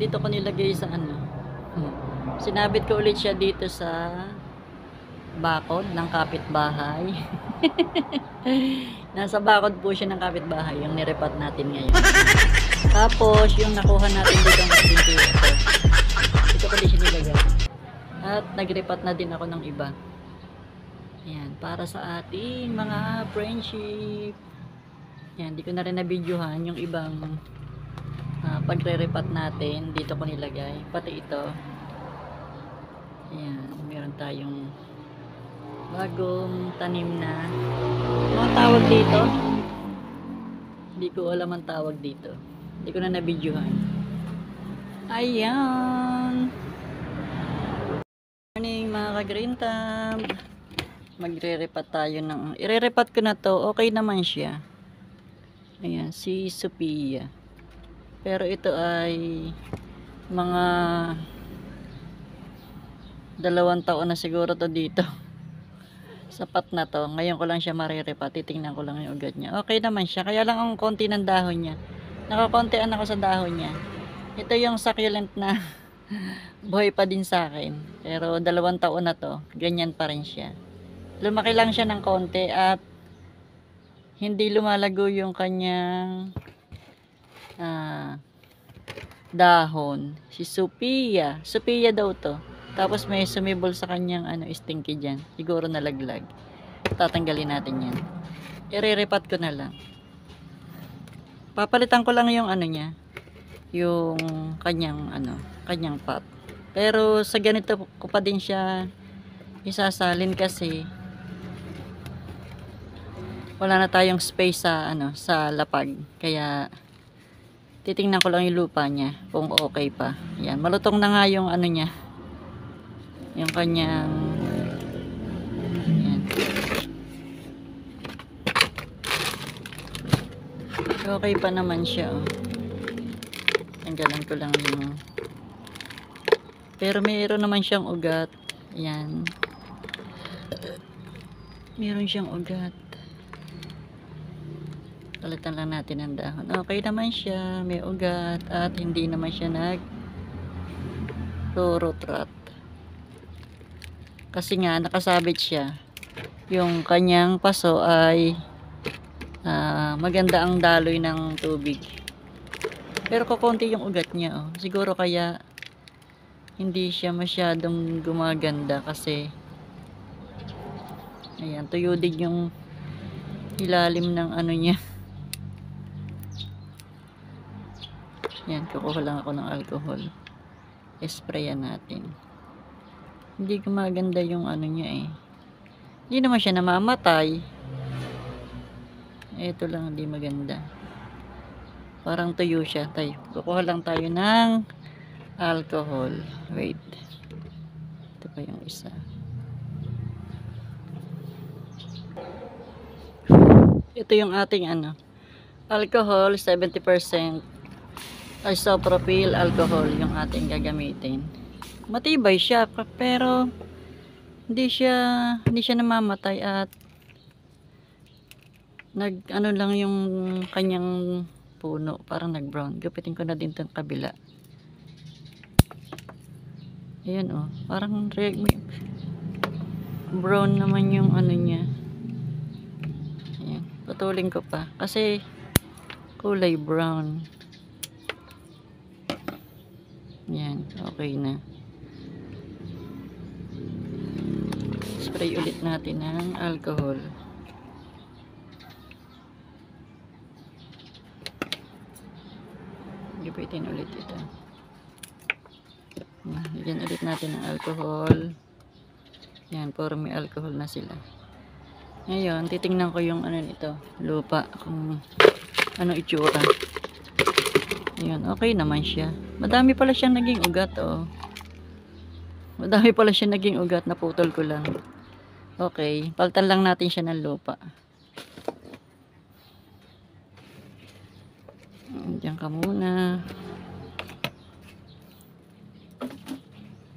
dito ko nilagay sa ano. Sinabit ko ulit siya dito sa bakod ng kapitbahay. Nasa bakod po siya ng kapitbahay, yung nirepat natin ngayon. Tapos, yung nakuha natin dito ang ventilator. Dito ko din siya nilagay. At nagrepat na din ako ng iba. Ayan, para sa ating mga friendship. Ayan, di ko na rin na-videohan yung ibang pagre-repat natin. Dito ko nilagay. Pati ito. Ayan, meron tayong bagong tanim na mga tawag dito. Hindi ko alam ang tawag dito. Hindi ko na na-videohan. Ayan. Morning mga ka-green thumb. Magre-repat tayo ng... Ire-repat ko na to. Okay naman siya. Ayan, si Sophia. Pero ito ay mga 2 taon na siguro to dito. Sapat na to. Ngayon ko lang siya marirepat. Titingnan ko lang yung ugat niya. Okay naman siya. Kaya lang ang konti ng dahon niya. Nakakontian ako sa dahon niya. Ito yung succulent na buhay pa din sa akin. Pero 2 taon na to. Ganyan pa rin siya. Lumaki lang siya ng konti at hindi lumalago yung kanyang dahon. Si Sophia. Sophia daw to. Tapos may sumibol sa kanyang stinky dyan. Siguro nalaglag. Tatanggalin natin yan. Ire-repat ko na lang. Papalitan ko lang yung niya. Yung kanyang kanyang pot. Pero sa ganito ko pa din siya isasalin kasi wala na tayong space sa sa lapag. Kaya titingnan ko lang yung lupa niya kung okay pa. Yan, malutong na nga yung niya. Yung kanyang yan. Okay pa naman siya, oh. Tanggalan ko lang yung pero mayroon naman siyang ugat. Yan. Mayroon siyang ugat. Palitan lang natin ang dahon. Okay naman siya. May ugat at hindi naman siya rot. Kasi nga nakasabit siya. Yung kanyang paso ay maganda ang daloy ng tubig. Pero kukunti yung ugat niya, oh. Siguro kaya hindi siya masyadong gumaganda kasi ayan, tuyo din yung ilalim ng niya. Yan, kukuha lang ako ng alcohol. Sprayan natin. Hindi gumaganda yung niya eh. Hindi naman siya namamatay. Ito lang hindi maganda. Parang tuyo siya. Kukuha lang tayo ng alcohol. Wait. Ito pa yung isa. Ito yung ating alcohol, 70% isopropyl alcohol yung ating gagamitin. Matibay siya pero hindi siya namamatay at lang yung kanyang puno, parang nag-brown. Gupitin ko na din 'tong kabila. Ayan, oh, parang brown naman yung niya. Ayan, putulin ko pa kasi kulay brown. Ayan, okay na. Spray ulit natin ng alcohol. Gipitin ulit ito. Lagyan ulit natin ng alcohol. Yan, puro may alcohol na sila. Ngayon, titingnan ko yung nito, lupa, kung ano itsura. Ayan, okay naman siya. Madami pala siyang naging ugat, oh. Madami pala siyang naging ugat, naputol ko lang. Okay, palitan lang natin siya ng lupa. Diyan ka muna.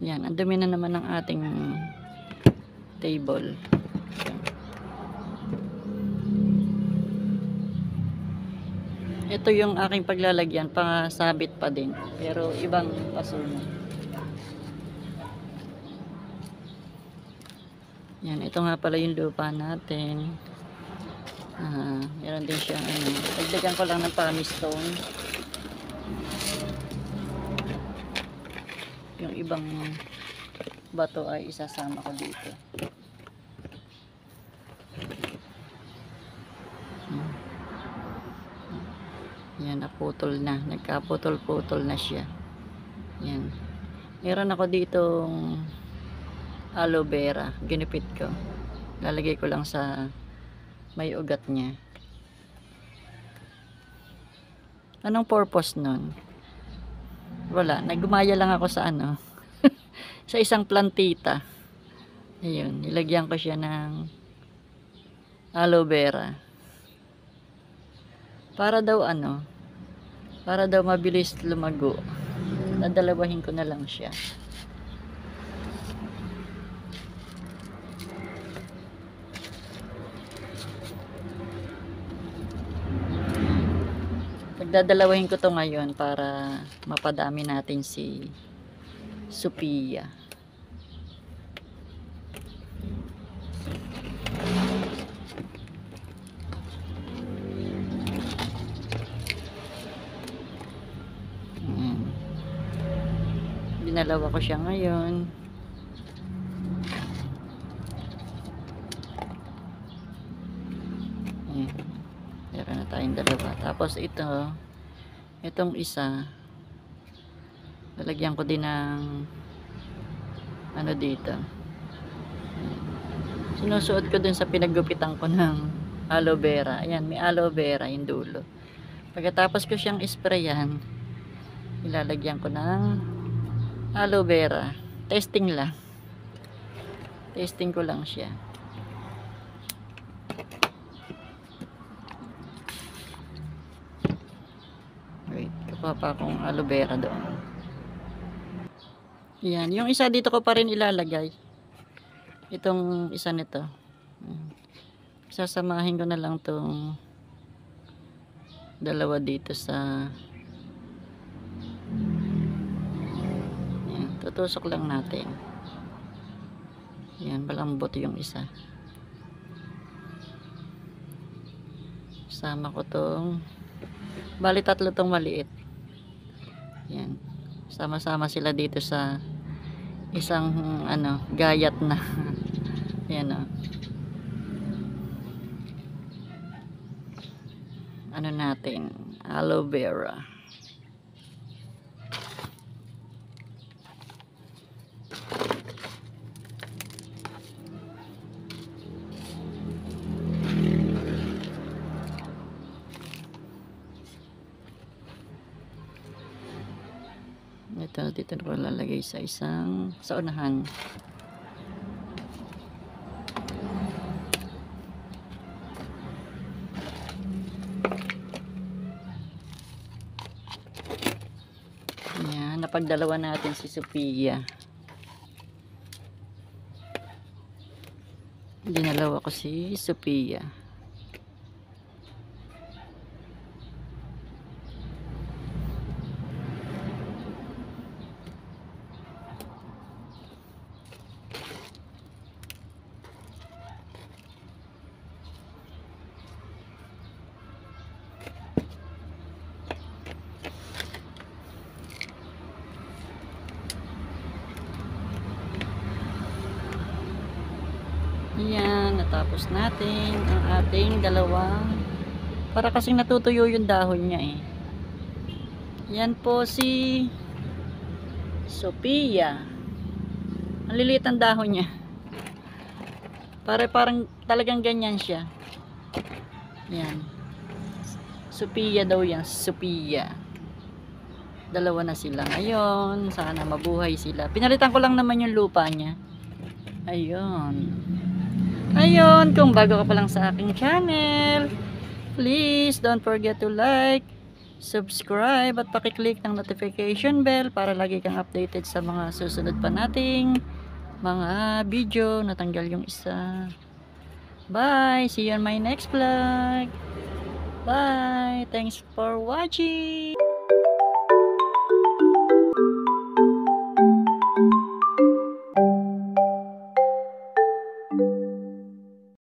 Yan, ang dumi na naman ng ating table. Ito yung aking paglalagyan, pasabit pa din. Pero ibang paso na. Yan, ito nga pala yung lupa natin. Meron din siyang ano. Dagdagan ko lang ng pumice stone. Yung ibang bato ay isasama ko dito. Yan, naputol na. Nagkaputol-putol na siya. Yan. Meron ako ditong aloe vera. Ginipit ko. Lalagay ko lang sa may ugat niya. Anong purpose nun? Wala. Nagumaya lang ako sa ano. Sa isang plantita. Ayun. Nilagyan ko siya ng aloe vera. Para daw ano, para daw mabilis lumago. Dadalawahin ko na lang siya. Pagdadalawahin ko to ngayon para mapadami natin si Sophia. Dinalawa ko siya ngayon. Ayan. Meron na tayong dalawa. Tapos itong isa, lalagyan ko din ng ano dito. Ayan. Sinusuot ko dun sa pinaggupitan ko ng aloe vera. Ayan, may aloe vera yung dulo. Pagkatapos ko siyang sprayan, ilalagyan ko ng aloe vera. Testing lang. Testing ko lang siya. Wait, kuha pa akong aloe vera doon. Yan, yung isa dito ko pa rin ilalagay. Itong isa nito. Sasamahin ko na lang tong dalawa dito sa tutusok lang natin. Yan, malambot yung isa. Sama ko tong bali tatlo tong maliit. Yan. Sama-sama sila dito sa isang ano, gayat na. Yan o. Ano natin? Aloe vera. Ito, dito na ko lalagay sa sa unahan. Yan, napagdalawa natin si Sophia. Dinalawa ko si Sophia. Yan, natapos natin ang ating dalawang, para kasing natutuyo yung dahon niya eh. Yan po si Sophia. Ang liliit ang dahon niya. Parang talagang ganyan siya. Yan. Sophia daw yan. Sophia. Dalawa na sila ngayon. Sana mabuhay sila. Pinalitan ko lang naman yung lupa niya. Ayun. Ayun, kung bago ka pa lang sa aking channel, please don't forget to like, subscribe at pakiclick ng notification bell para lagi kang updated sa mga susunod pa nating mga video. Natanggal yung isa. Bye! See you on my next vlog! Bye! Thanks for watching!